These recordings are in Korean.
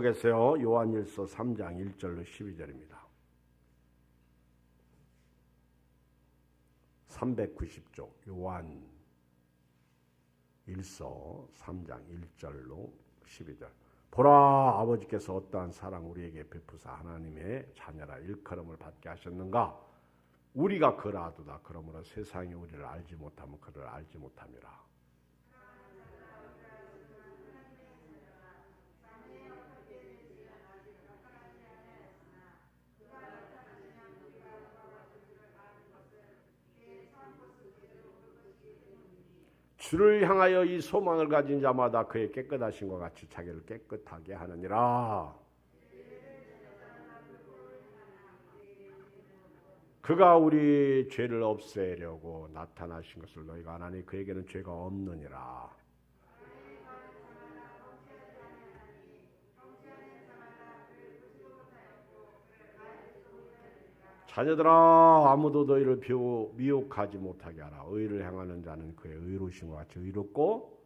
계세요. 요한일서 3장 1절로 12절입니다. 390쪽 요한일서 3장 1절로 12절. 보라, 아버지께서 어떠한 사랑 우리에게 베푸사 하나님의 자녀라 일컬음을 받게 하셨는가. 우리가 그라 하도다. 그러므로 세상이 우리를 알지 못하면 그를 알지 못함이라. 주를 향하여 이 소망을 가진 자마다 그의 깨끗하심과 같이 자기를 깨끗하게 하느니라. 그가 우리 죄를 없애려고 나타나신 것을 너희가 아나니 그에게는 죄가 없느니라. 자녀들아, 아무도 너희를 미혹하지 못하게 하라. 의를 행하는 자는 그의 의로우심과 같이 의롭고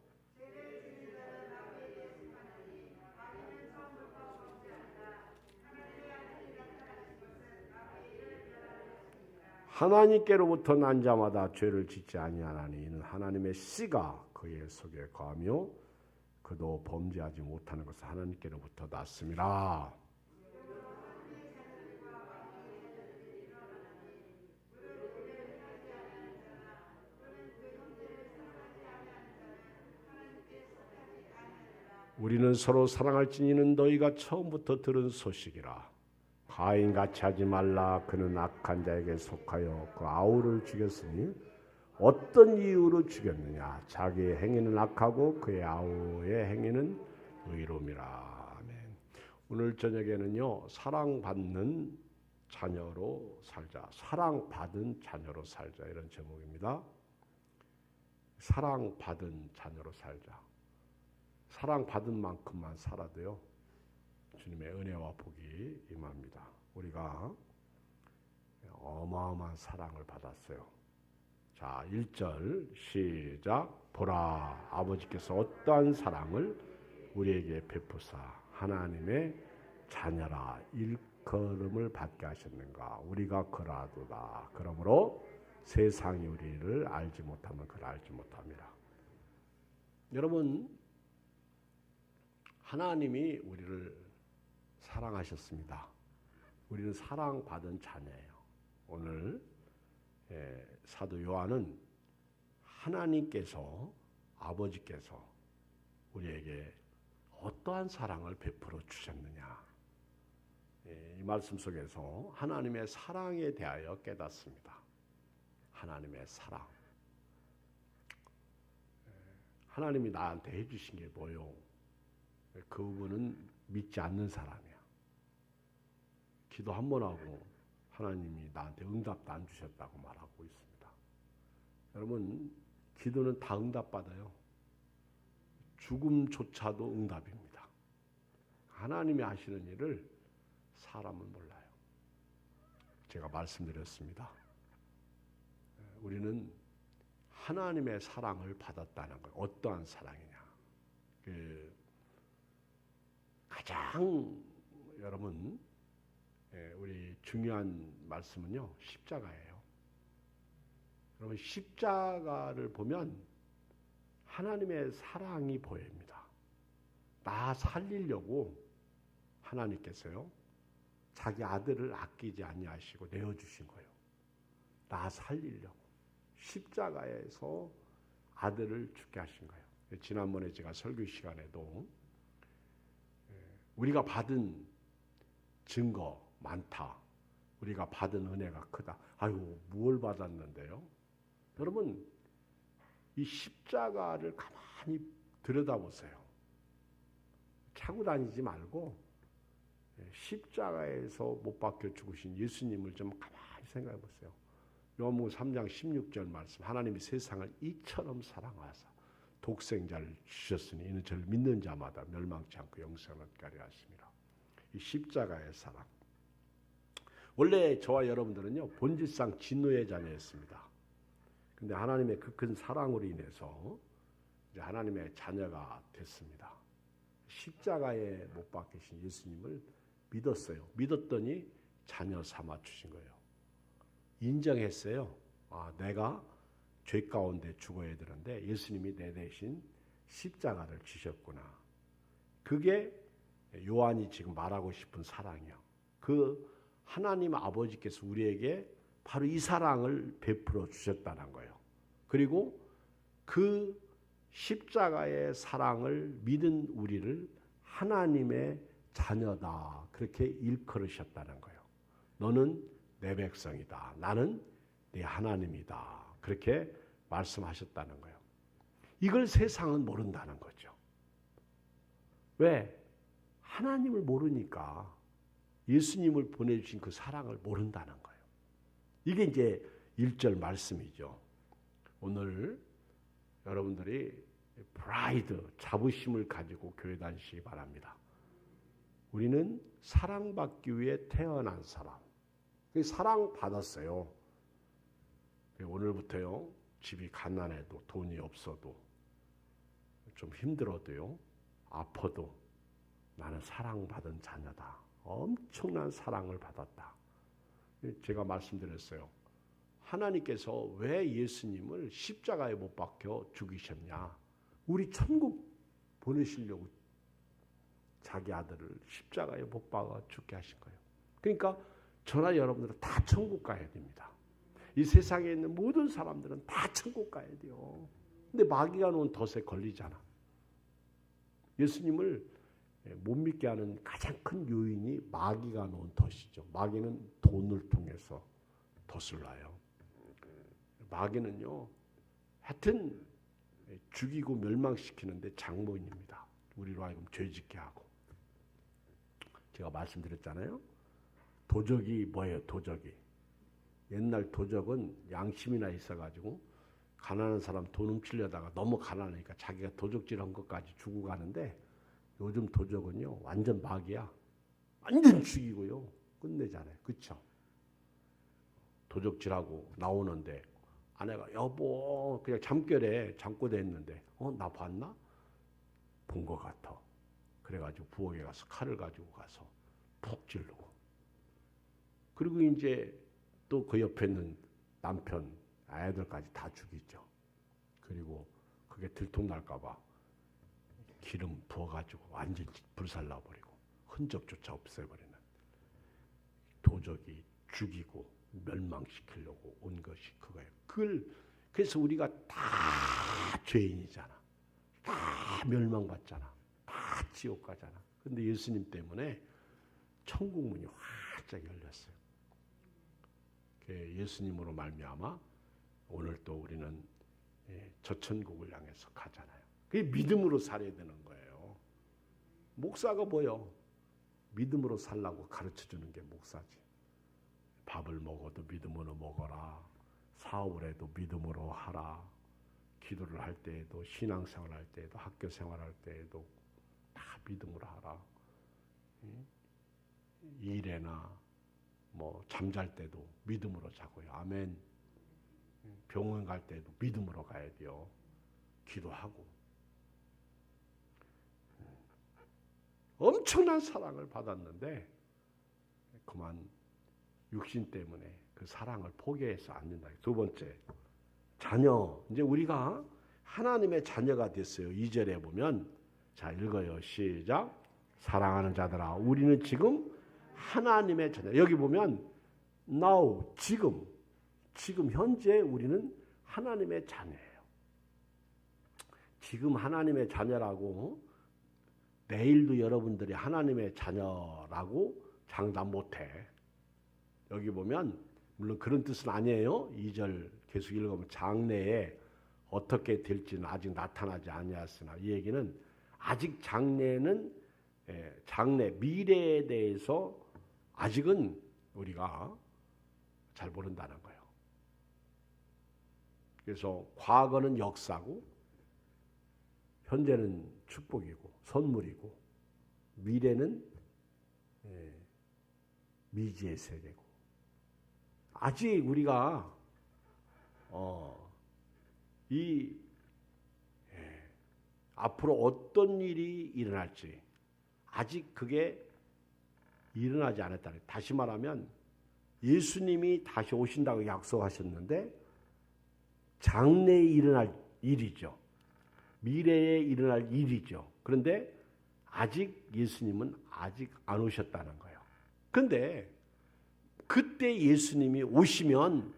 하나님께로부터 난 자마다 죄를 짓지 아니하나니 이는 하나님의 씨가 그의 속에 거하며 그도 범죄하지 못하는 것은 하나님께로부터 났음이라. 우리는 서로 사랑할지니는 너희가 처음부터 들은 소식이라. 가인같이 하지 말라. 그는 악한 자에게 속하여 그 아우를 죽였으니 어떤 이유로 죽였느냐. 자기의 행위는 악하고 그의 아우의 행위는 의로움이라. 아멘. 오늘 저녁에는요, 사랑받는 자녀로 살자, 사랑받은 자녀로 살자, 이런 제목입니다. 사랑받은 자녀로 살자. 사랑받은 만큼만 살아도요, 주님의 은혜와 복이 임합니다. 우리가 어마어마한 사랑을 받았어요. 자, 1절 시작. 보라, 아버지께서 어떠한 사랑을 우리에게 베푸사 하나님의 자녀라 일컬음을 받게 하셨는가. 우리가 그라도다. 그러므로 세상이 우리를 알지 못하면 그를 알지 못합니다. 여러분, 하나님이 우리를 사랑하셨습니다. 우리는 사랑받은 자녀예요. 오늘 사도 요한은 하나님께서, 아버지께서 우리에게 어떠한 사랑을 베풀어 주셨느냐, 이 말씀 속에서 하나님의 사랑에 대하여 깨닫습니다. 하나님의 사랑. 하나님이 나한테 해주신 게 뭐요? 그분은 믿지 않는 사람이야. 기도 한 번 하고 하나님이 나한테 응답도 안 주셨다고 말하고 있습니다. 여러분, 기도는 다 응답받아요. 죽음조차도 응답입니다. 하나님이 하시는 일을 사람은 몰라요. 제가 말씀드렸습니다. 우리는 하나님의 사랑을 받았다는 거예요. 어떠한 사랑이냐. 가장 여러분, 우리 중요한 말씀은요, 십자가예요. 여러분, 십자가를 보면 하나님의 사랑이 보입니다. 나 살리려고 하나님께서요, 자기 아들을 아끼지 아니하시고 내어주신 거예요. 나 살리려고 십자가에서 아들을 죽게 하신 거예요. 지난번에 제가 설교 시간에도 우리가 받은 증거 많다. 우리가 받은 은혜가 크다. 아유, 뭘 받았는데요? 여러분, 이 십자가를 가만히 들여다보세요. 차고 다니지 말고 십자가에서 못 박혀 죽으신 예수님을 좀 가만히 생각해 보세요. 요한복음 3장 16절 말씀. 하나님이 세상을 이처럼 사랑하사 독생자를 주셨으니 이는 저를 믿는 자마다 멸망치 않고 영생을 얻게 하십니다. 이 십자가의 사랑. 원래 저와 여러분들은요, 본질상 진노의 자녀였습니다. 근데 하나님의 그 큰 사랑으로 인해서 이제 하나님의 자녀가 됐습니다. 십자가에 못 박히신 예수님을 믿었어요. 믿었더니 자녀 삼아 주신 거예요. 인정했어요. 내가 죄 가운데 죽어야 되는데 예수님이 내 대신 십자가를 지셨구나. 그게 요한이 지금 말하고 싶은 사랑이요. 그 하나님 아버지께서 우리에게 바로 이 사랑을 베풀어 주셨다는 거예요. 그리고 그 십자가의 사랑을 믿은 우리를 하나님의 자녀다. 그렇게 일컬으셨다는 거예요. 너는 내 백성이다. 나는 네 하나님이다. 그렇게 말씀하셨다는 거예요. 이걸 세상은 모른다는 거죠. 왜? 하나님을 모르니까 예수님을 보내주신 그 사랑을 모른다는 거예요. 이게 이제 1절 말씀이죠. 오늘 여러분들이 프라이드, 자부심을 가지고 교회 다니시기 바랍니다. 우리는 사랑받기 위해 태어난 사람. 사랑받았어요. 오늘부터요, 집이 가난해도 돈이 없어도 좀 힘들어도요, 아파도 나는 사랑받은 자녀다. 엄청난 사랑을 받았다. 제가 말씀드렸어요. 하나님께서 왜 예수님을 십자가에 못 박혀 죽이셨냐? 우리 천국 보내시려고 자기 아들을 십자가에 못 박아 죽게 하신 거예요. 그러니까 저나 여러분들은 다 천국 가야 됩니다. 이 세상에 있는 모든 사람들은 다 천국 가야 돼요. 근데 마귀가 놓은 덫에 걸리잖아. 예수님을 못 믿게 하는 가장 큰 요인이 마귀가 놓은 덫이죠. 마귀는 돈을 통해서 덫을 놔요. 마귀는요, 하여튼 죽이고 멸망시키는데 장본입니다. 우리로 하여금 죄짓게 하고. 제가 말씀드렸잖아요. 도적이 뭐예요? 도적이. 옛날 도적은 양심이나 있어가지고 가난한 사람 돈 훔치려다가 너무 가난하니까 자기가 도적질한 것까지 주고 가는데, 요즘 도적은요 완전 마귀야. 완전 죽이고요 끝내잖아요. 그렇죠? 도적질하고 나오는데 아내가 여보 그냥 잠결에 잠꼬대 했는데 나 봤나? 본 것 같아. 그래가지고 부엌에 가서 칼을 가지고 가서 푹 찌르고, 그리고 이제 또 그 옆에 있는 남편 아이들까지 다 죽이죠. 그리고 그게 들통날까 봐 기름 부어가지고 완전히 불살라버리고 흔적조차 없애버리는, 도적이 죽이고 멸망시키려고 온 것이 그거예요. 그래서 우리가 다 죄인이잖아. 다 멸망받잖아. 다 지옥 가잖아. 근데 예수님 때문에 천국 문이 활짝 열렸어요. 예수님으로 말미암아 오늘 또 우리는 저 천국을 향해서 가잖아요. 그게 믿음으로 살아야 되는 거예요. 목사가 뭐요? 믿음으로 살라고 가르쳐주는 게 목사지. 밥을 먹어도 믿음으로 먹어라. 사업을 해도 믿음으로 하라. 기도를 할 때에도, 신앙생활 할 때에도, 학교 생활할 때에도 다 믿음으로 하라. 일에나 뭐 잠잘 때도 믿음으로 자고요. 아멘. 병원 갈 때도 믿음으로 가야 돼요. 기도하고. 엄청난 사랑을 받았는데 그만 육신 때문에 그 사랑을 포기해서 안 된다. 두 번째, 자녀. 이제 우리가 하나님의 자녀가 됐어요. 2절에 보면, 자 읽어요. 시작. 사랑하는 자들아, 우리는 지금 하나님의 자녀. 여기 보면 now, 지금 현재 우리는 하나님의 자녀예요. 지금 하나님의 자녀라고 내일도 여러분들이 하나님의 자녀라고 장담 못해. 여기 보면 물론 그런 뜻은 아니에요. 2절 계속 읽으면 장래에 어떻게 될지는 아직 나타나지 아니하였으나, 이 얘기는 아직 장래는 장래 미래에 대해서 아직은 우리가 잘 모른다는 거예요. 그래서 과거는 역사고 현재는 축복이고 선물이고 미래는 미지의 세계고, 아직 우리가 앞으로 어떤 일이 일어날지 아직 그게 일어나지 않았다는 거예요. 다시 말하면 예수님이 다시 오신다고 약속하셨는데 장래에 일어날 일이죠. 미래에 일어날 일이죠. 그런데 아직 예수님은 아직 안 오셨다는 거예요. 그런데 그때 예수님이 오시면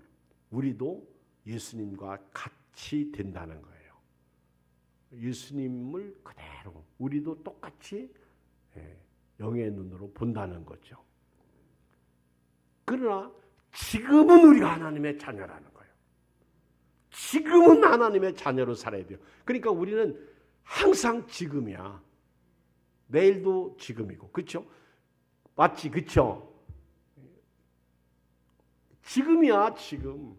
우리도 예수님과 같이 된다는 거예요. 예수님을 그대로 우리도 똑같이 영의 눈으로 본다는 거죠. 그러나 지금은 우리가 하나님의 자녀라는 거예요. 지금은 하나님의 자녀로 살아야 돼요. 그러니까 우리는 항상 지금이야. 내일도 지금이고, 그렇죠? 맞지, 그렇죠? 지금이야, 지금.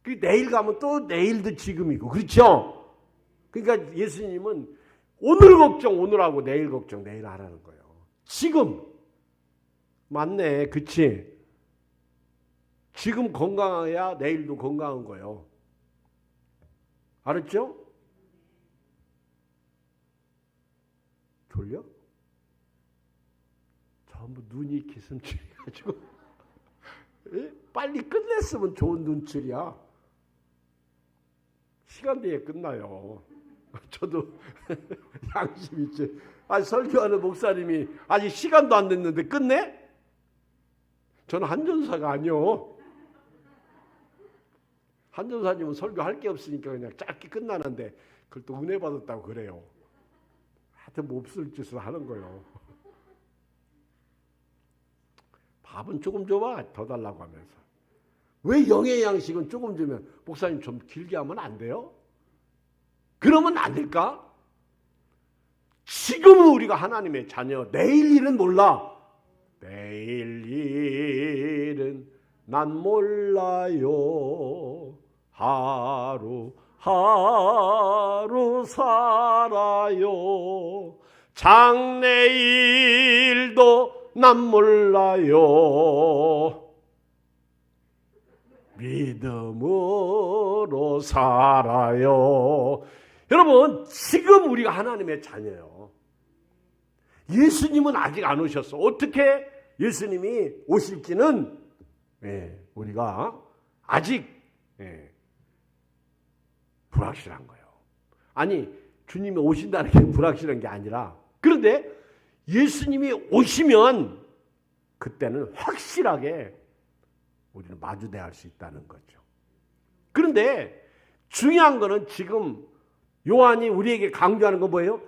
내일 가면 또 내일도 지금이고, 그렇죠? 그러니까 예수님은 오늘 걱정 오늘 하고 내일 걱정 내일 하라는 거예요. 지금. 맞네, 그치? 지금 건강해야 내일도 건강한 거예요. 알았죠? 졸려? 전부 눈이 기슴칠해가지고 빨리 끝냈으면 좋은 눈치야. 시간대에 끝나요. 저도 양심 있지. 설교하는 목사님이 아직 시간도 안 됐는데 끝내? 저는 한전사가 아니요. 한전사님은 설교할 게 없으니까 그냥 짧게 끝나는데 그걸 또 은혜 받았다고 그래요. 하여튼 몹쓸 짓을 하는 거예요. 밥은 조금 줘봐. 더 달라고 하면서. 왜 영의 양식은 조금 주면 목사님 좀 길게 하면 안 돼요? 그러면 안 될까? 지금은 우리가 하나님의 자녀. 내일 일은 몰라. 내일 일은 난 몰라요. 하루 하루 살아요. 장래일도 난 몰라요. 믿음으로 살아요. 여러분, 지금 우리가 하나님의 자녀예요. 예수님은 아직 안 오셨어. 어떻게 예수님이 오실지는 우리가 아직 불확실한 거예요. 아니, 주님이 오신다는 게 불확실한 게 아니라, 그런데 예수님이 오시면 그때는 확실하게 우리는 마주대할 수 있다는 거죠. 그런데 중요한 거는 지금 요한이 우리에게 강조하는 건 뭐예요?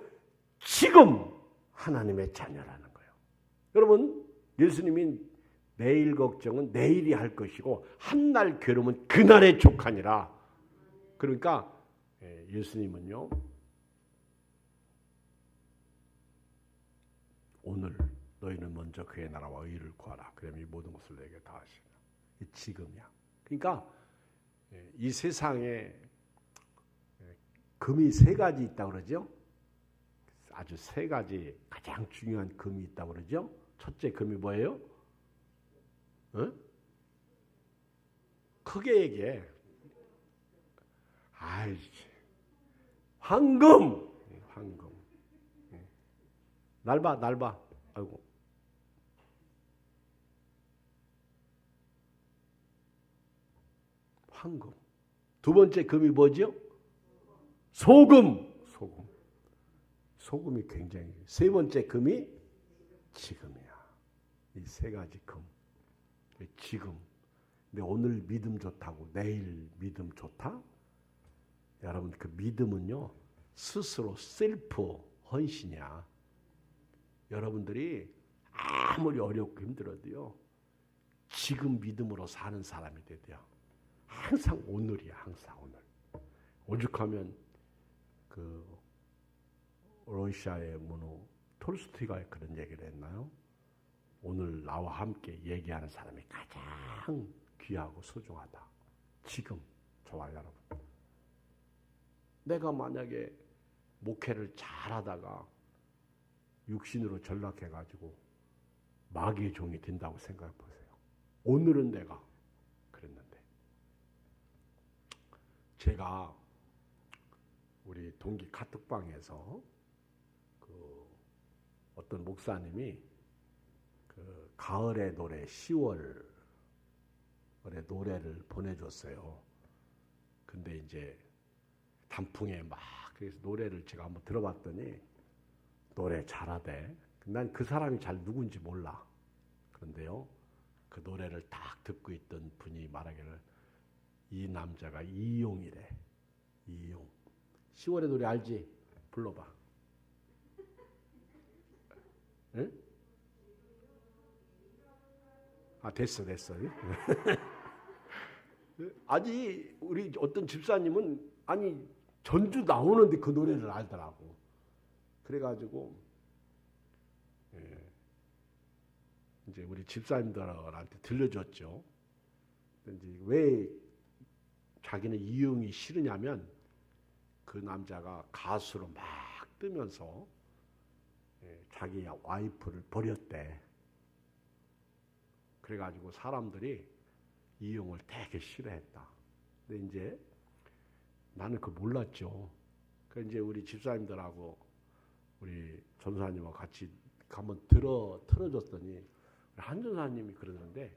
지금 하나님의 자녀라는 거예요. 여러분, 예수님이 내일 걱정은 내일이 할 것이고 한날 괴로움은 그날에 족하니라. 그러니까 예수님은요, 오늘 너희는 먼저 그의 나라와 의를 구하라. 그러면 이 모든 것을 내게 다 하시라. 지금이야. 그러니까 이 세상에 금이 세 가지 있다고 그러죠. 아주 세 가지 가장 중요한 금이 있다고 그러죠. 첫째 금이 뭐예요? 크게 얘기해. 황금. 황금. 날 봐. 아이고. 황금. 두 번째 금이 뭐죠? 소금. 소금이 굉장히. 세 번째 금이 지금이야. 이 세 가지 금. 지금. 근데 오늘 믿음 좋다고 내일 믿음 좋다? 여러분, 그 믿음은요, 스스로 셀프 헌신이야. 여러분들이 아무리 어렵고 힘들어도요, 지금 믿음으로 사는 사람이 돼야. 항상 오늘이야, 항상 오늘. 오죽하면 그 러시아의 문호 톨스토이가 그런 얘기를 했나요? 오늘 나와 함께 얘기하는 사람이 가장 귀하고 소중하다. 지금 저와 여러분. 내가 만약에 목회를 잘하다가 육신으로 전락해가지고 마귀의 종이 된다고 생각해 보세요. 오늘은 내가 그랬는데. 제가 우리 동기 카톡방에서 그 어떤 목사님이 그 가을의 노래 10월의 노래를 보내줬어요. 근데 이제 단풍에 막 그래서 노래를 제가 한번 들어봤더니 노래 잘하대. 난 그 사람이 잘 누군지 몰라. 그런데요, 그 노래를 딱 듣고 있던 분이 말하기를 이 남자가 이용이래. 이용. 10월의 노래 알지? 불러봐. 응? 아, 됐어. 아니, 우리 어떤 집사님은 아니 전주 나오는데 그 노래를 알더라고. 그래가지고 이제 우리 집사님들한테 들려줬죠. 이제 왜 자기는 이용이 싫으냐면 그 남자가 가수로 막 뜨면서 자기 와이프를 버렸대. 그래가지고 사람들이 이용을 되게 싫어했다. 근데 이제 나는 그거 몰랐죠. 그 이제 우리 집사님들하고 우리 전사님하고 같이 한번 틀어줬더니 한 전사님이 그러는데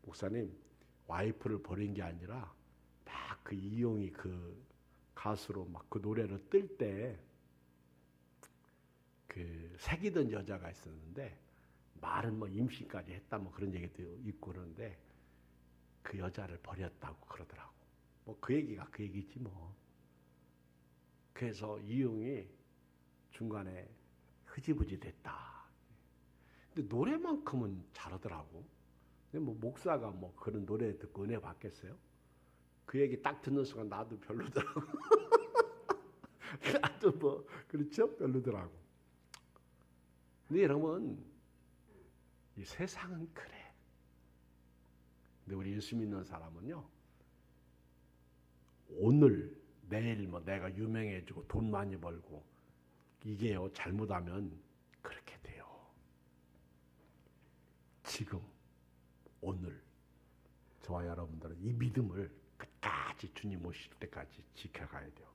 목사님 와이프를 버린 게 아니라 막 그 이용이 그 가수로 막 그 노래를 뜰 때 그 사귀던 여자가 있었는데 말은 뭐 임신까지 했다 뭐 그런 얘기도 있고 그러는데 그 여자를 버렸다고 그러더라고. 뭐 그 얘기가 그 얘기지 뭐. 그래서 이용이 중간에 흐지부지 됐다. 근데 노래만큼은 잘하더라고. 근데 뭐 목사가 뭐 그런 노래 듣고 은혜 받겠어요? 그 얘기 딱 듣는 순간 나도 별로더라고. 나도 뭐 그렇죠? 별로더라고. 근데 여러분 이 세상은 그래. 근데 우리 예수 믿는 사람은요. 오늘 내일 뭐 내가 유명해지고 돈 많이 벌고 이게요 잘못하면 그렇게 돼요. 지금 오늘 저와 여러분들은 이 믿음을 끝까지 주님 오실 때까지 지켜가야 돼요.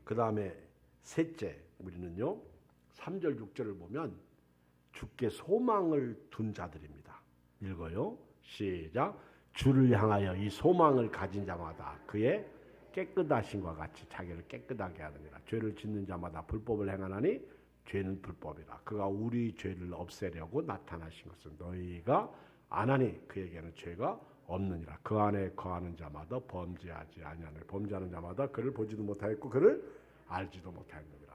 그 다음에 셋째 우리는요 3절 6절을 보면 주께 소망을 둔 자들입니다. 읽어요. 시작. 주를 향하여 이 소망을 가진 자마다 그의 깨끗하심과 같이 자기를 깨끗하게 하느니라. 죄를 짓는 자마다 불법을 행하나니 죄는 불법이라. 그가 우리 죄를 없애려고 나타나신 것은 너희가 안 하니 그에게는 죄가 없느니라. 그 안에 거하는 자마다 범죄하지 아니하느니 범죄하는 자마다 그를 보지도 못하였고 그를 알지도 못하였느니라.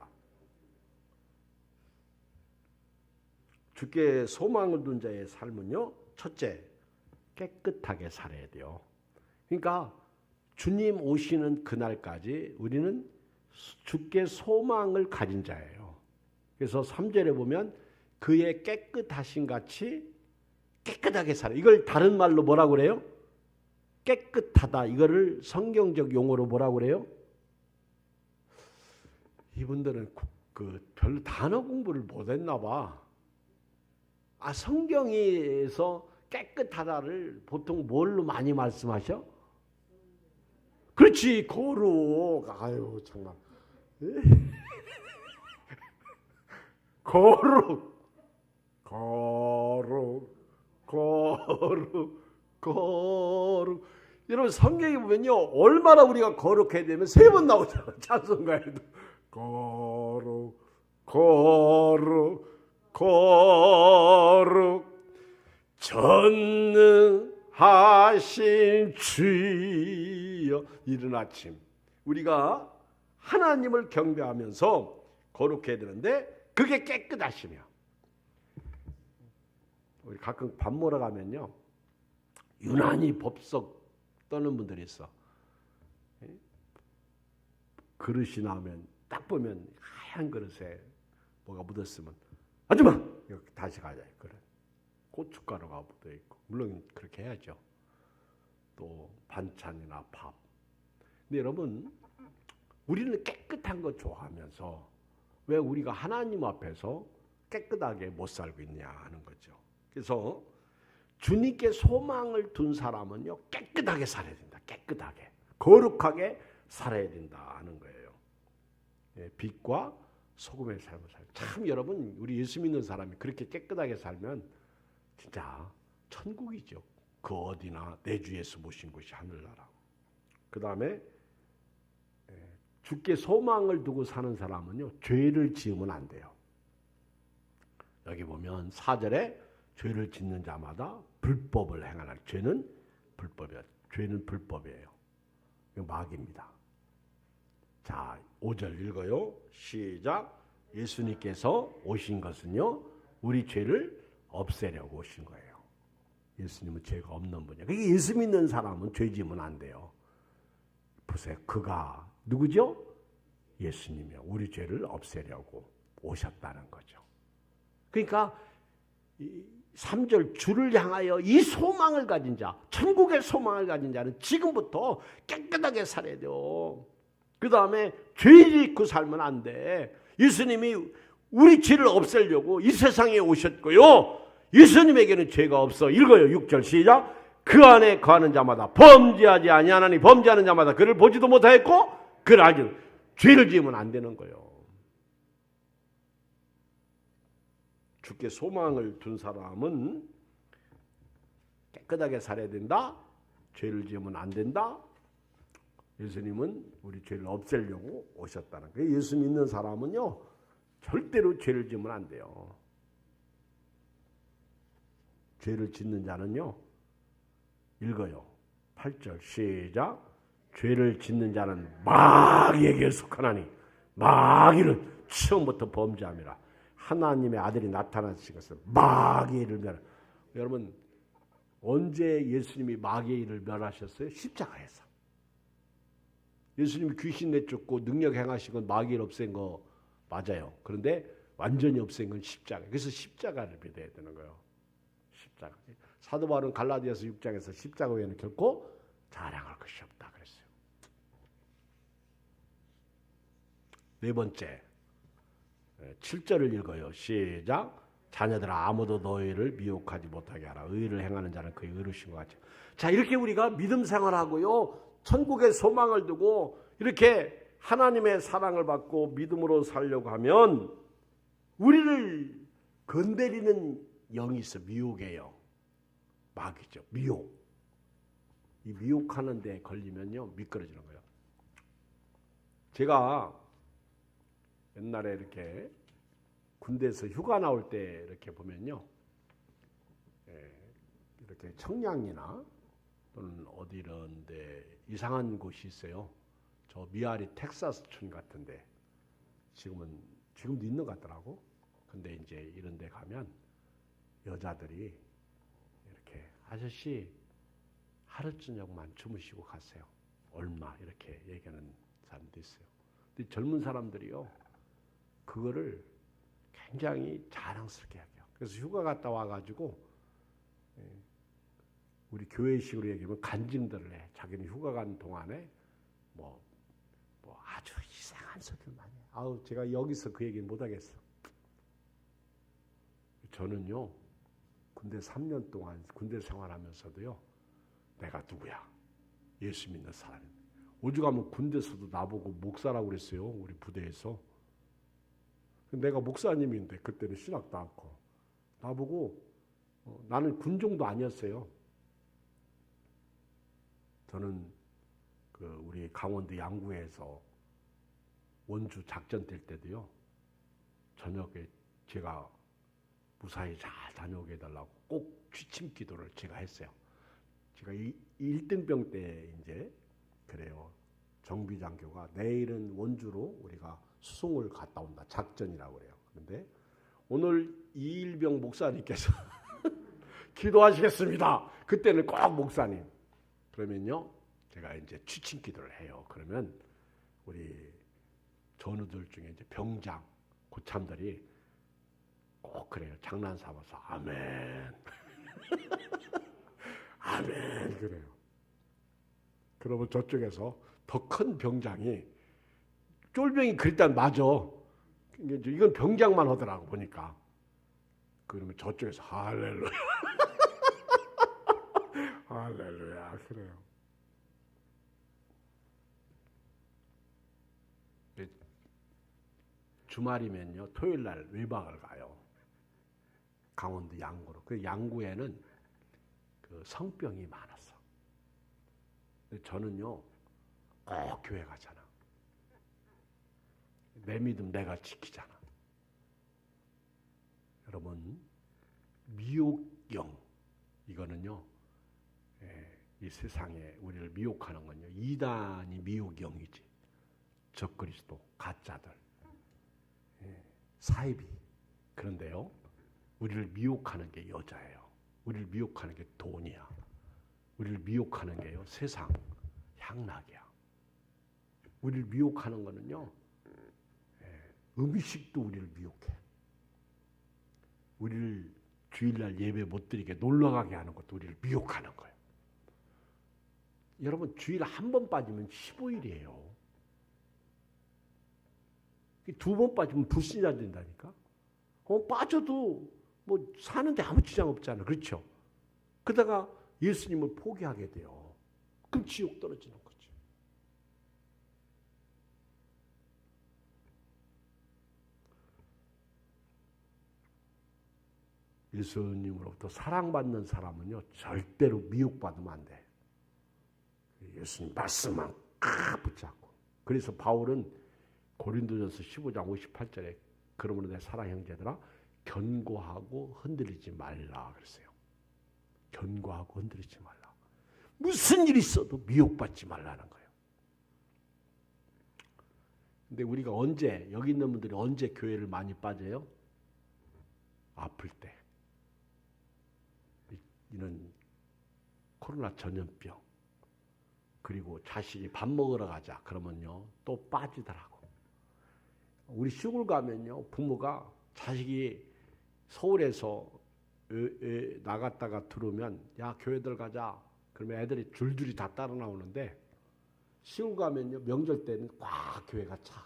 주께 소망을 둔 자의 삶은요. 첫째, 깨끗하게 살아야 돼요. 그러니까 주님 오시는 그날까지 우리는 주께 소망을 가진 자예요. 그래서 3절에 보면 그의 깨끗하신 같이 깨끗하게 살아. 이걸 다른 말로 뭐라고 그래요? 깨끗하다. 이거를 성경적 용어로 뭐라고 그래요? 이분들은 그 별로 단어 공부를 못했나 봐. 아, 성경에서 깨끗하다를 보통 뭘로 많이 말씀하셔? 그렇지, 거룩. 아유, 정말. 거룩. 여러분, 성경에 보면요, 얼마나 우리가 거룩해야 되면 3번 나오잖아. 찬송가에도. 거룩. 전능하신 주여. 이른 아침 우리가 하나님을 경배하면서 거룩해야 되는데 그게 깨끗하시며 우리 가끔 밥 먹으러 가면요 유난히 법석 떠는 분들이 있어. 그릇이 나오면 딱 보면 하얀 그릇에 뭐가 묻었으면 아줌마 이렇게 다시 가자. 그래. 고춧가루가 묻어 있고 물론 그렇게 해야죠. 또 반찬이나 밥. 근데 여러분 우리는 깨끗한 거 좋아하면서 왜 우리가 하나님 앞에서 깨끗하게 못 살고 있냐 하는 거죠. 그래서 주님께 소망을 둔 사람은요 깨끗하게 살아야 된다. 깨끗하게 거룩하게 살아야 된다 하는 거예요. 빛과 소금의 삶을 살고. 참 여러분 우리 예수 믿는 사람이 그렇게 깨끗하게 살면 진짜 천국이죠. 그 어디나 내 주 예수 모신 곳이 하늘나라. 그 다음에 주께 소망을 두고 사는 사람은요 죄를 지으면 안 돼요. 여기 보면 4절에 죄를 짓는 자마다 불법을 행하라. 죄는 불법이에요. 죄는 불법이에요. 이거 마귀입니다. 자, 5절 읽어요. 시작. 예수님께서 오신 것은요 우리 죄를 없애려고 오신 거예요. 예수님은 죄가 없는 분이에요. 그러니까 예수 믿는 사람은 죄 지으면 안 돼요. 보세요. 그가 누구죠? 예수님이요. 우리 죄를 없애려고 오셨다는 거죠. 그러니까 3절 주를 향하여 이 소망을 가진 자, 천국의 소망을 가진 자는 지금부터 깨끗하게 살아야 돼요. 그 다음에 죄 짓고 살면 안 돼. 예수님이 우리 죄를 없애려고 이 세상에 오셨고요. 예수님에게는 죄가 없어. 읽어요. 6절 시작. 그 안에 거하는 자마다 범죄하지 아니하나니 범죄하는 자마다 그를 보지도 못하였고 그를 알지. 죄를 지으면 안 되는 거예요. 주께 소망을 둔 사람은 깨끗하게 살아야 된다. 죄를 지으면 안 된다. 예수님은 우리 죄를 없애려고 오셨다는 거예요. 예수 믿는 사람은요 절대로 죄를 지으면 안 돼요. 죄를 짓는 자는요 읽어요. 8절 시작. 죄를 짓는 자는 마귀에게 속하나니 마귀는 처음부터 범죄함이라. 하나님의 아들이 나타나신 것은 마귀의 일을 멸. 여러분 언제 예수님이 마귀의 일을 멸하셨어요? 십자가에서. 예수님이 귀신 내쫓고 능력 행하신 건 마귀를 없앤 거 맞아요. 그런데 완전히 없앤 건 십자가. 그래서 십자가를 믿어야 되는 거예요. 십자가. 사도 바울은 갈라디아서 6장에서 십자가 외에는 결코 자랑할 것이 없다 그랬어요. 네 번째 7절을 읽어요. 시작. 자녀들아 아무도 너희를 미혹하지 못하게 하라. 의를 행하는 자는 그의 의로우신 것 같이. 자, 이렇게 우리가 믿음 생활하고요. 천국의 소망을 두고 이렇게 하나님의 사랑을 받고 믿음으로 살려고 하면 우리를 건드리는 영이 있어. 미혹이에요. 마귀죠. 미혹. 이 미혹하는 데 걸리면요. 미끄러지는 거예요. 제가 옛날에 이렇게 군대에서 휴가 나올 때 이렇게 보면요. 이렇게 청량리나 또는 어디 이런데 이상한 곳이 있어요. 저 미아리 텍사스촌 같은데 지금도 있는 것 같더라고. 근데 이제 이런 데 가면 여자들이 이렇게 아저씨 하루 저녁만 주무시고 가세요. 얼마 이렇게 얘기하는 사람도 있어요. 근데 젊은 사람들이요. 그거를 굉장히 자랑스럽게 하죠. 그래서 휴가 갔다 와가지고 우리 교회식으로 얘기하면 간증들을 해. 자기는 휴가 간 동안에 뭐 아주 이상한 소리를 많이 해. 아우 제가 여기서 그 얘기는 못하겠어. 저는요 군대 3년 동안 군대 생활하면서도요 내가 누구야? 예수 믿는 사람. 오죽하면 군대에서도 나보고 목사라고 그랬어요. 우리 부대에서. 내가 목사님인데 그때는 신학도 않고 나보고 나는 군종도 아니었어요. 저는 그 우리 강원도 양구에서 원주 작전 뛸 때도요. 저녁에 제가 무사히 잘 다녀오게 해달라고 꼭 취침 기도를 제가 했어요. 제가 1등병 때 이제 그래요. 정비장교가 내일은 원주로 우리가 수송을 갔다 온다. 작전이라고 그래요. 그런데 오늘 이일병 목사님께서 기도하시겠습니다. 그때는 꼭 목사님. 그러면요. 제가 이제 취침 기도를 해요. 그러면 우리 전우들 중에 이제 병장, 고참들이 꼭 그래요. 장난 삼아서 아멘. 아멘 그래요. 그러면 저쪽에서 더 큰 병장이 쫄병이 그랬단 맞아. 이건 병장만 하더라고 보니까. 그러면 저쪽에서 할렐루야. 할렐루야 그래요. 주말이면요 토요일 날 외박을 가요. 강원도 양구로. 그 양구에는 그 성병이 많았어. 근데 저는요 꼭 교회 가잖아. 내 믿음 내가 지키잖아. 여러분 미혹영 이거는요 이 세상에 우리를 미혹하는 건요 이단이 미혹영이지. 적그리스도 가짜들 사이비. 그런데요 우리를 미혹하는 게 여자예요. 우리를 미혹하는 게 돈이야. 우리를 미혹하는 게요 세상 향락이야. 우리를 미혹하는 거는요 음식도 우리를 미혹해. 우리를 주일날 예배 못 드리게 놀러가게 하는 것도 우리를 미혹하는 거예요. 여러분 주일 한 번 빠지면 15일이에요. 두 번 빠지면 불신자 된다니까. 빠져도 뭐 사는데 아무 지장 없잖아. 그렇죠? 그러다가 예수님을 포기하게 돼요. 그럼 지옥 떨어지는 거지. 예수님으로부터 사랑받는 사람은요 절대로 미혹받으면 안 돼. 예수님 말씀만 꽉 붙잡고. 그래서 바울은 고린도전서 15장 58절에 그러므로 내 사랑 형제들아 견고하고 흔들리지 말라 그랬어요. 견고하고 흔들리지 말라. 무슨 일이 있어도 미혹받지 말라는 거예요. 근데 우리가 언제 여기 있는 분들이 언제 교회를 많이 빠져요? 아플 때. 이런 코로나 전염병 그리고 자식이 밥 먹으러 가자 그러면요 또 빠지더라고. 우리 시골 가면요 부모가 자식이 서울에서 나갔다가 들어오면 야 교회들 가자 그러면 애들이 줄줄이 다 따라 나오는데 시골 가면요 명절 때는 꽉 교회가 차.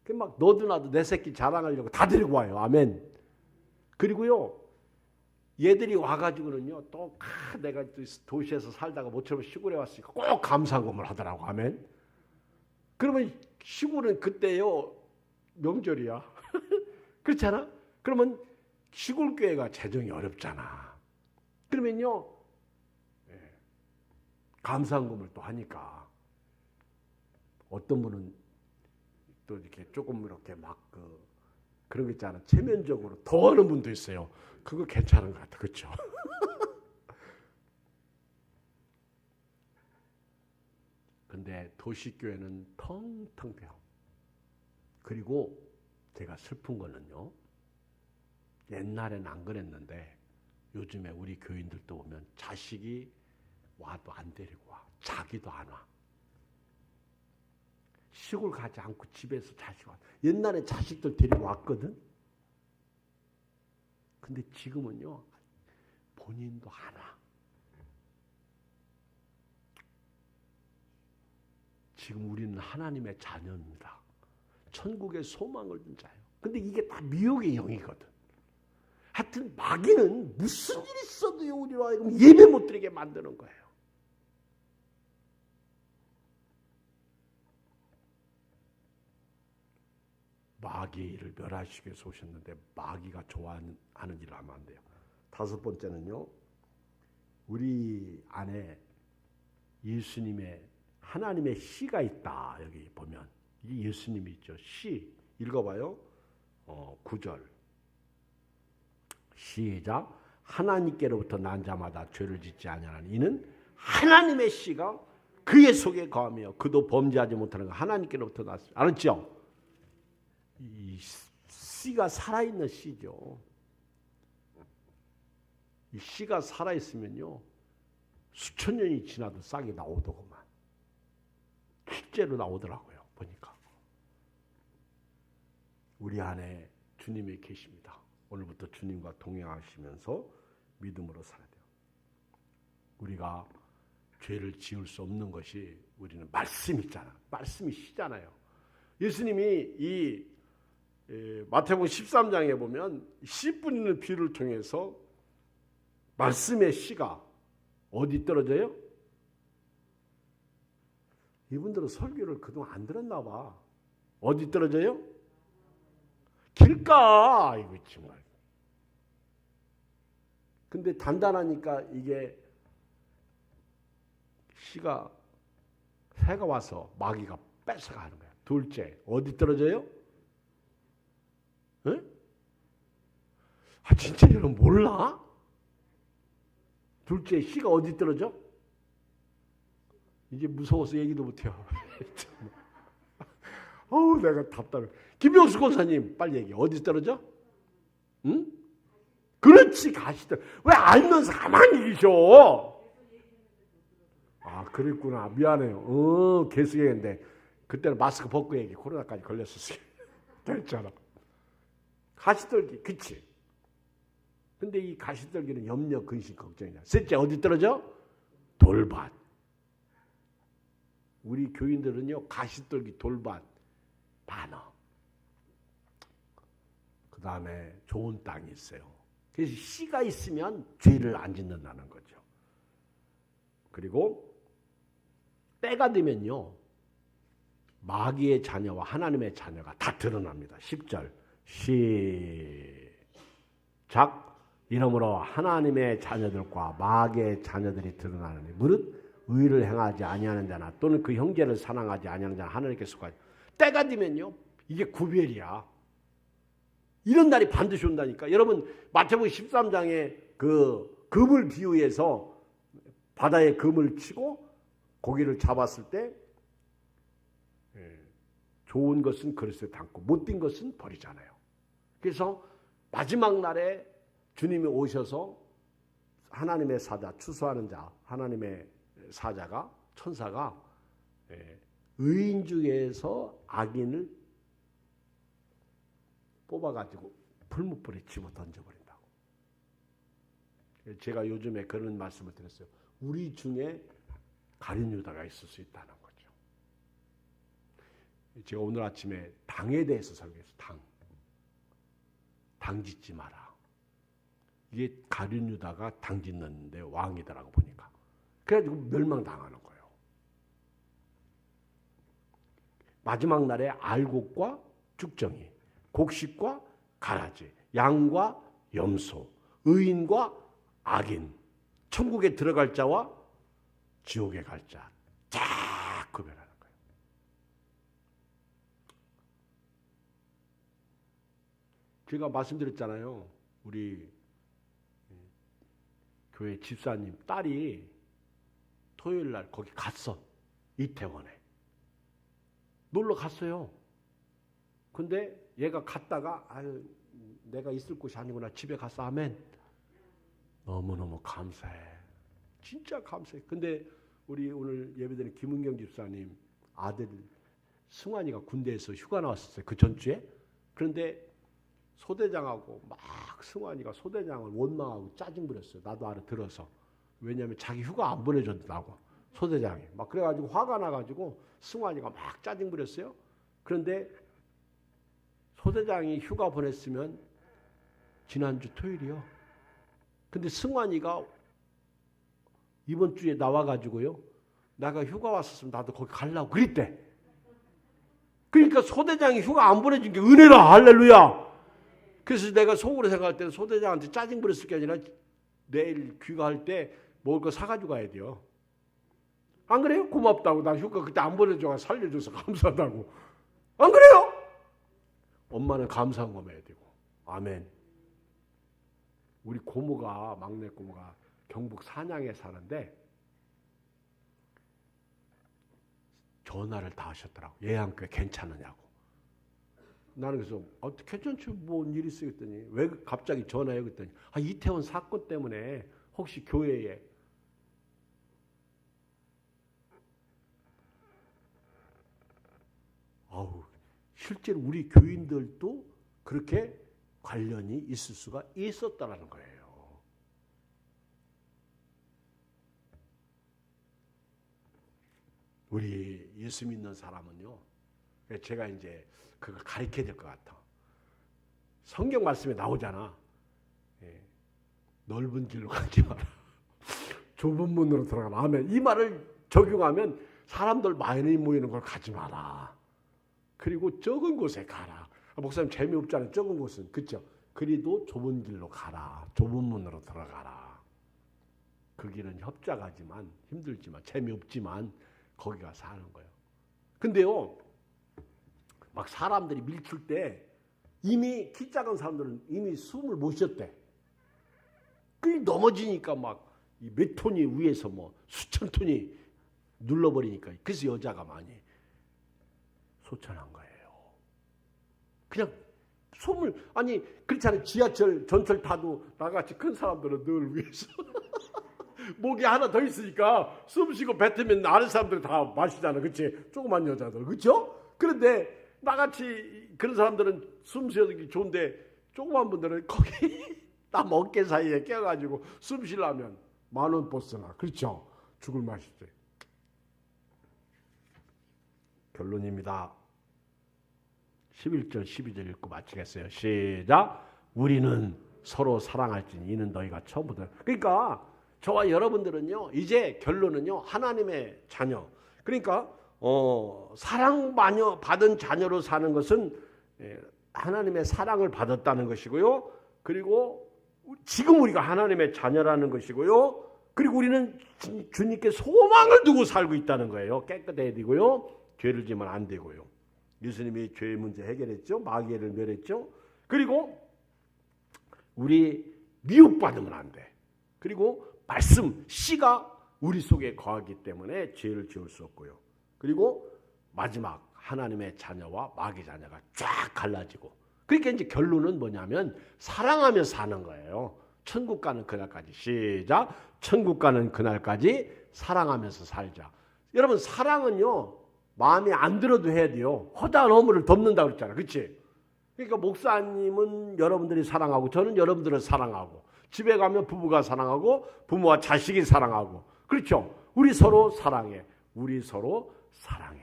그 막 너도 나도 내 새끼 자랑하려고 다 데리고 와요. 아멘. 그리고요 얘들이 와가지고는요 또 내가 도시에서 살다가 모처럼 시골에 왔으니까 꼭 감사금을 하더라고. 아멘. 그러면 시골은 그때요 명절이야. 그렇잖아. 그러면 시골 교회가 재정이 어렵잖아. 그러면요 감사금을 또 하니까 어떤 분은 또 이렇게 조금 이렇게 막 그런 거 있잖아. 체면적으로 더 하는 분도 있어요. 그거 괜찮은 것 같아. 그렇죠? 근데 도시교회는 텅텅 비어. 그리고 제가 슬픈 거는요. 옛날에는 안 그랬는데 요즘에 우리 교인들도 보면 자식이 와도 안 데리고 와. 자기도 안 와. 시골 가지 않고 집에서 자식 와. 옛날에 자식들 데리고 왔거든. 근데 지금은요. 본인도 안 와. 지금 우리는 하나님의 자녀입니다. 천국의 소망을 둔 자예요. 근데 이게 다 미혹의 영이거든. 하여튼 마귀는 무슨 일이 있어도요. 우리로 하여금 예배 못 드리게 만드는 거예요. 마귀를 멸하시기 위해서 오셨는데 마귀가 좋아하는 일을 하면 안 돼요. 다섯 번째는요. 우리 안에 예수님의 하나님의 씨가 있다. 여기 보면 이게 예수님이 있죠. 씨 읽어봐요. 9절 시작. 하나님께로부터 난 자마다 죄를 짓지 아니하나니 이는 하나님의 씨가 그의 속에 거하며 그도 범죄하지 못하는 거 하나님께로부터 났습니다. 알았죠? 이 씨가 살아있는 씨죠. 이 씨가 살아있으면요 수천 년이 지나도 싹이 나오더구만. 실제로 나오더라고요. 보니까 우리 안에 주님이 계십니다. 오늘부터 주님과 동행하시면서 믿음으로 살아야 돼요. 우리가 죄를 지을 수 없는 것이 우리는 말씀이 있잖아. 말씀이 씨잖아요. 예수님이 이 마태복음 13장에 보면 씨 뿌리는 비유를 통해서 말씀의 씨가 어디 떨어져요? 이분들은 설교를 그동안 안 들었나 봐. 어디 떨어져요? 버틸까? 이거 정말. 근데 단단하니까 이게 씨가 새가 와서 마귀가 뺏어가는 거야. 둘째, 어디 떨어져요? 에? 아, 진짜 여러분 몰라? 둘째, 씨가 어디 떨어져? 이제 무서워서 얘기도 못해요. 어우, 내가 답답해. 김병수 권사님, 빨리 얘기해. 어디 떨어져? 응? 그렇지, 가시들. 왜 알면서 가만히 계셔? 아, 그랬구나. 미안해요. 계속 얘기했는데, 그때는 마스크 벗고 얘기. 코로나까지 걸렸었어요. 괜찮아. 가시떨기, 그치? 근데 이 가시떨기는 염려, 근심, 걱정이야. 셋째, 어디 떨어져? 돌밭. 우리 교인들은요, 가시떨기, 돌밭, 반어. 그 다음에 좋은 땅이 있어요. 그래서 씨가 있으면 죄를 안 짓는다는 거죠. 그리고 때가 되면요, 마귀의 자녀와 하나님의 자녀가 다 드러납니다. 10절 시작. 이러므로 하나님의 자녀들과 마귀의 자녀들이 드러나느니 무릇 의를 행하지 아니하는 자나 또는 그 형제를 사랑하지 아니하는 자나 하나님께 속하지. 때가 되면요, 이게 구별이야. 이런 날이 반드시 온다니까. 여러분 마태복음 13장에 그 금을 비유해서 바다에 금을 치고 고기를 잡았을 때 좋은 것은 그릇에 담고 못된 것은 버리잖아요. 그래서 마지막 날에 주님이 오셔서 하나님의 사자, 추수하는 자, 하나님의 사자가, 천사가 의인 중에서 악인을 뽑아가지고 풀무불에 집어 던져버린다고. 제가 요즘에 그런 말씀을 드렸어요. 우리 중에 가룟 유다가 있을 수 있다는 거죠. 제가 오늘 아침에 당에 대해서 설교했어요. 당 짓지 마라. 이게 가룟 유다가 당 짓는데 왕이더라고 보니까. 그래가지고 멸망당하는 거예요. 마지막 날에 알곡과 쭉정이, 곡식과 가라지, 양과 염소, 의인과 악인, 천국에 들어갈 자와 지옥에 갈 자 쫙 구별하는 거예요. 제가 말씀드렸잖아요. 우리 교회 집사님 딸이 토요일 날 거기 갔어. 이태원에. 놀러 갔어요. 근데 얘가 갔다가 아유, 내가 있을 곳이 아니구나. 집에 갔어. 아멘. 너무너무 감사해. 진짜 감사해. 근데 우리 오늘 예배드린 김은경 집사님 아들 승환이가 군대에서 휴가 나왔었어요. 그 전주에. 그런데 소대장하고 막 승환이가 소대장을 원망하고 짜증 부렸어요. 나도 알아들어서. 왜냐하면 자기 휴가 안 보내준다고. 소대장이. 막 그래가지고 화가 나가지고 승환이가 막 짜증 부렸어요. 그런데 소대장이 휴가 보냈으면 지난주 토요일이요. 근데 승환이가 이번 주에 나와가지고요. 내가 휴가 왔었으면 나도 거기 가려고 그랬대. 그러니까 소대장이 휴가 안 보내준 게 은혜라. 할렐루야. 그래서 내가 속으로 생각할 때는 소대장한테 짜증 부렸을 게 아니라 내일 귀가할 때 먹을 거 사가지고 가야 돼요. 안 그래요? 고맙다고. 나 휴가 그때 안 보내줘서 살려줘서 감사하다고. 안 그래요? 엄마는 감사한 거면 해야 되고. 아멘. 우리 고모가, 막내 고모가 경북 산양에 사는데 전화를 다 하셨더라고. 예양교회 괜찮으냐고. 나는 그래서 괜찮지 뭔 일 있어 그랬더니 왜 갑자기 전화해 그랬더니 이태원 사건 때문에 혹시 교회에 실제로 우리 교인들도 그렇게 관련이 있을 수가 있었다라는 거예요. 우리 예수 믿는 사람은요. 제가 이제 그걸 가르쳐야 될 것 같아. 성경 말씀에 나오잖아. 넓은 길로 가지 마라. 좁은 문으로 들어가라. 아멘. 이 말을 적용하면 사람들 많이 모이는 걸 가지 마라. 그리고 적은 곳에 가라. 목사님 재미없잖아요. 적은 곳은. 그렇죠? 그래도 좁은 길로 가라. 좁은 문으로 들어가라. 그 길은 협작하지만 힘들지만 재미없지만 거기 가서 하는 거예요. 근데요. 막 사람들이 밀칠 때 이미 키 작은 사람들은 이미 숨을 못 쉬었대. 그 넘어지니까 막 몇 톤이 위에서 뭐 수천 톤이 눌러버리니까 그래서 여자가 많이 소천한 거예요. 그냥 숨을 아니 그렇잖아요. 지하철 전철 타도 나같이 큰 사람들은 늘 위에서 목이 하나 더 있으니까 숨 쉬고 뱉으면 아는 사람들 다 마시잖아. 그렇지? 조그만 여자들. 그렇죠? 그런데 나같이 그런 사람들은 숨 쉬어도 좋은데 조그만 분들은 거기 땀 어깨 사이에 껴가지고 숨 쉬려면 10,000원 버스나. 그렇죠? 죽을 맛이지. 결론입니다. 11절 12절 읽고 마치겠어요. 시작. 우리는 서로 사랑할지니 이는 너희가 처음부터. 그러니까 저와 여러분들은요. 이제 결론은요. 하나님의 자녀. 그러니까 사랑받은 자녀로 사는 것은 하나님의 사랑을 받았다는 것이고요. 그리고 지금 우리가 하나님의 자녀라는 것이고요. 그리고 우리는 주님께 소망을 두고 살고 있다는 거예요. 깨끗해야 되고요. 죄를 지면 안 되고요. 예수님이 죄의 문제 해결했죠. 마귀를 멸했죠. 그리고 우리 미혹받으면 안 돼. 그리고 말씀, 씨가 우리 속에 거하기 때문에 죄를 지을 수 없고요. 그리고 마지막 하나님의 자녀와 마귀 자녀가 쫙 갈라지고 그러니까 이제 결론은 뭐냐면 사랑하며 사는 거예요. 천국 가는 그날까지. 시작. 천국 가는 그날까지 사랑하면서 살자. 여러분 사랑은요. 마음에 안 들어도 해야 돼요. 허다한 허물을 덮는다고 그랬잖아. 그렇지? 그러니까 목사님은 여러분들이 사랑하고 저는 여러분들을 사랑하고 집에 가면 부부가 사랑하고 부모와 자식이 사랑하고 그렇죠? 우리 서로 사랑해. 우리 서로 사랑해.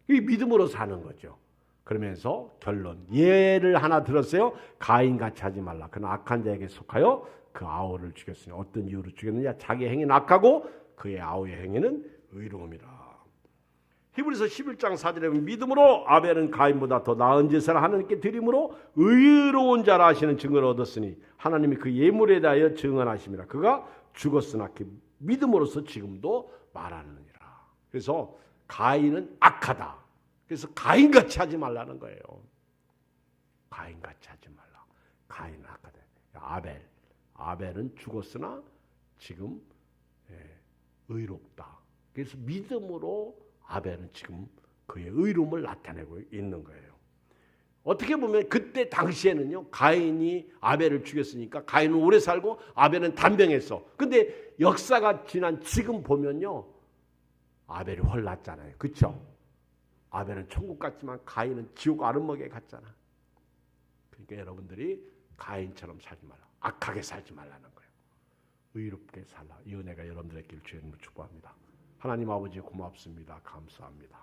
이 믿음으로 사는 거죠. 그러면서 결론. 예를 하나 들었어요. 가인같이 하지 말라. 그는 악한 자에게 속하여 그 아우를 죽였으니 어떤 이유로 죽였느냐. 자기 행위는 악하고 그의 아우의 행위는 의로움이라. 히브리서 11장 4절에 보면 믿음으로 아벨은 가인보다 더 나은 짓을 하나님께 드림으로 의로운 자라 하시는 증거를 얻었으니 하나님이 그 예물에 대하여 증언하심이라. 그가 죽었으나 그 믿음으로서 지금도 말하느니라. 그래서 가인은 악하다. 그래서 가인같이 하지 말라는 거예요. 가인같이 하지 말라. 가인은 악하다. 아벨은 죽었으나 지금 의롭다. 그래서 믿음으로 아벨은 지금 그의 의로움을 나타내고 있는 거예요. 어떻게 보면 그때 당시에는요. 가인이 아벨을 죽였으니까 가인은 오래 살고 아벨은 단병했어. 근데 역사가 지난 지금 보면요. 아벨이 훨 낫잖아요. 그렇죠? 아벨은 천국 갔지만 가인은 지옥 아름목에 갔잖아. 그러니까 여러분들이 가인처럼 살지 말라. 악하게 살지 말라는 거예요. 의롭게 살라. 이 은혜가 여러분들의 길 주님을 축복합니다. 하나님 아버지 고맙습니다. 감사합니다.